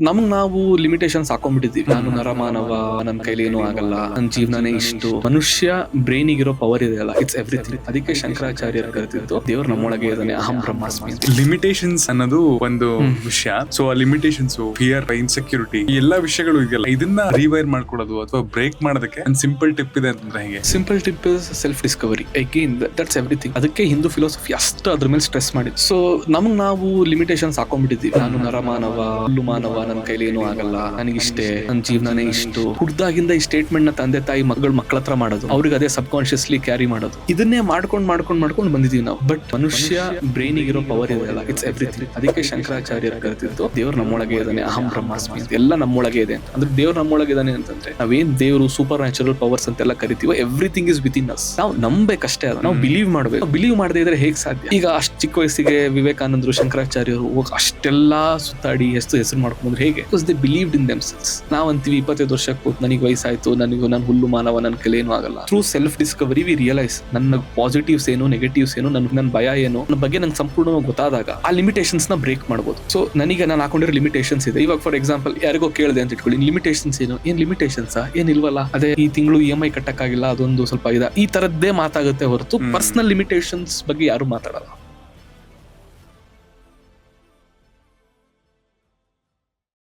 ನಮಗ್ ನಾವು ಲಿಮಿಟೇಷನ್ಸ್ ಹಾಕೊಂಡ್ಬಿಟ್ಟಿದೀವಿ. ನಾನು ನರಮಾನವ, ನನ್ನ ಕೈಲಿ ಏನೂ ಆಗಲ್ಲ, ನನ್ನ ಜೀವನನೇ ಇಷ್ಟು. ಮನುಷ್ಯ ಬ್ರೈನ್ ಇರೋ ಪವರ್ ಇದೆಯಲ್ಲ, ಇಟ್ಸ್ ಎವ್ರಿಥಿಂಗ್. ಅದಕ್ಕೆ ಶಂಕರಾಚಾರ್ಯರು ಕರೆದಿದ್ದು ದೇವ್ರು ನಮ್ಮೊಳಗೆ ಇದ್ದಾನೆ, ಅಹಂ ಬ್ರಹ್ಮಾಸ್ಮಿ ಅಂತ. ಲಿಮಿಟೇಷನ್ಸ್ ಅನ್ನೋದು ಒಂದು ವಿಷಯ. ಸೊ ಆ ಲಿಮಿಟೇಷನ್ಸ್, ಫಿಯರ್, ಇನ್ಸೆಕ್ಯೂರಿಟಿ, ಈ ಎಲ್ಲಾ ವಿಷಯಗಳು ಇದೆಯಲ್ಲ, ಇದನ್ನ ರಿವೈರ್ ಮಾಡ್ಕೊಳ್ಳೋದು ಅಥವಾ ಬ್ರೇಕ್ ಮಾಡೋದಕ್ಕೆ ಒಂದು ಸಿಂಪಲ್ ಟಿಪ್ ಇದೆ ಅಂತಂದ್ರೆ ಹೇಗೆ? Simple tip is self Discovery. Again that's everything. ಅದಕ್ಕೆ ಹಿಂದೂ ಫಿಲಾಸಫಿ ಅಷ್ಟು ಅದ್ರ ಮೇಲೆ ಸ್ಟ್ರೆಸ್ ಮಾಡಿದ್ದು. ಸೊ ನಮಗ್ ನಾವು ಲಿಮಿಟೇಷನ್ಸ್ ಹಾಕೊಂಡ್ಬಿಟ್ಟಿದೀವಿ. ನಾನು ನರಮಾನವ, ಹುಲ್ಲು ಮಾನವ, ನನ್ನ ಕೈಲಿ ಏನೂ ಆಗಲ್ಲ, ನನಗಿಷ್ಟೇ, ನನ್ನ ಜೀವನನೇ ಇಷ್ಟು. ಹುಡ್ದಾಗಿಂದ ಈ ಸ್ಟೇಟ್ಮೆಂಟ್ ನ ತಂದೆ ತಾಯಿ ಮಕ್ಕಳ ಹತ್ರ ಮಾಡೋದು, ಅವ್ರಿಗೆ ಅದೇ ಸಬ್ ಕಾನ್ಶಿಯಸ್ಲಿ ಕ್ಯಾರಿ ಮಾಡೋದು, ಇದನ್ನೇ ಮಾಡ್ಕೊಂಡು ಬಂದಿದೀವಿ ನಾವು. ಬಟ್ ಮನುಷ್ಯ ಬ್ರೈನ್ ಇರೋ ಪವರ್ ಇದೆಯಲ್ಲ, ಇಟ್ಸ್ ಎವ್ರಿಥಿಂಗ್. ಅದಕ್ಕೆ ಶಂಕರಾಚಾರ್ಯರು ಕರೆದಿದ್ದು ದೇವ್ರು ನಮ್ಮೊಳಗೆ ಇದ್ದಾನೆ, ಅಹಂ ಬ್ರಹ್ಮಾಸ್ಮಿ ಅಂತ. ಎಲ್ಲ ನಮ್ಮೊಳಗೆ ಇದೆ ಅಂತ. ಅಂದ್ರೆ ದೇವ್ರು ನಮ್ಮೊಳಗೆ ಇದ್ದಾನೆ ಅಂತಂದ್ರೆ ನಾವೇನ್ ದೇವರು ಸೂಪರ್ ನ್ಯಾಚುರಲ್ ಪವರ್ಸ್ ಅಂತೆಲ್ಲ ಕರಿತೀವೋ, everything is within us. ನಾವು ನಂಬೇಕಷ್ಟೇ, ಅದು ನಾವು ಬಿಲೀವ್ ಮಾಡ್ಬೇಕು. ಬಿಲೀವ್ ಮಾಡದೇ ಇದ್ರೆ ಹೇಗ್ ಸಾಧ್ಯ? ಈಗ ಅಷ್ಟು ಚಿಕ್ಕ ವಯಸ್ಸಿಗೆ ವಿವೇಕಾನಂದರು, ಶಂಕರಾಚಾರ್ಯರು ಅಷ್ಟೆಲ್ಲಾ ಸುತ್ತಾಡಿ ಹೆಸರು ಮಾಡ್ಕೊಂಡ್ರೆ ಹೇಗೆ? Because they believed in themselves. ನಾವ್ ಅಂತೀವಿ 25 ವರ್ಷಕ್ಕೆ ಕೂತ್ ನನಗೆ ವಯಸ್ಸಾಯ್ತು, ನಾನು ಹುಲ್ಲು ಮಾನವ, ನನ್ನ ಕೈಲಿ ಏನೂ ಆಗಲ್ಲ. Through self Discovery V realise ನನ್ನ ಪಾಸಿಟಿವ್ಸ್ ಏನು, ನೆಗೆಟಿವ್ಸ್ ಏನು, ನನ್ನ ಭಯ ಏನು, ನನ್ನ ಬಗ್ಗೆ ನಂಗೆ ಸಂಪೂರ್ಣವಾಗಿ ಗೊತ್ತಾದಾಗ ಆ ಲಿಮಿಟೇಷನ್ಸ್ ನ ಬ್ರೇಕ್ ಮಾಡ್ಬೋದು. ಸೊ ನನಗೆ ನಾನು ಹಾಕೊಂಡಿರೋ ಲಿಮಿಟೇಷನ್ಸ್ ಇದೆ. ಇವಾಗ ಫಾರ್ ಎಕ್ಸಾಂಪಲ್ ಯಾರಿಗೋ ಕೇಳಿದೆ ಅಂತ ಇಟ್ಕೊಳ್ಳಿ, ಲಿಮಿಟೇಷನ್ಸ್ ಏನು? ಏನ್ ಲಿಮಿಟೇಷನ್ಸ್ ಏನಿಲ್ವಲ್ಲ, ಅದೇ ಈ ತಿಂಗಳು EMI ಕಟ್ಟಕ್ಕಾಗಿಲ್ಲ, ಅದೊಂದು ಸ್ವಲ್ಪ ಈ ತರದ್ದೇ ಮಾತಾಗುತ್ತೆ ಹೊರತು ಪರ್ಸನಲ್ ಲಿಮಿಟೇಷನ್ಸ್ ಬಗ್ಗೆ ಯಾರು ಮಾತಾಡಲ್ಲ.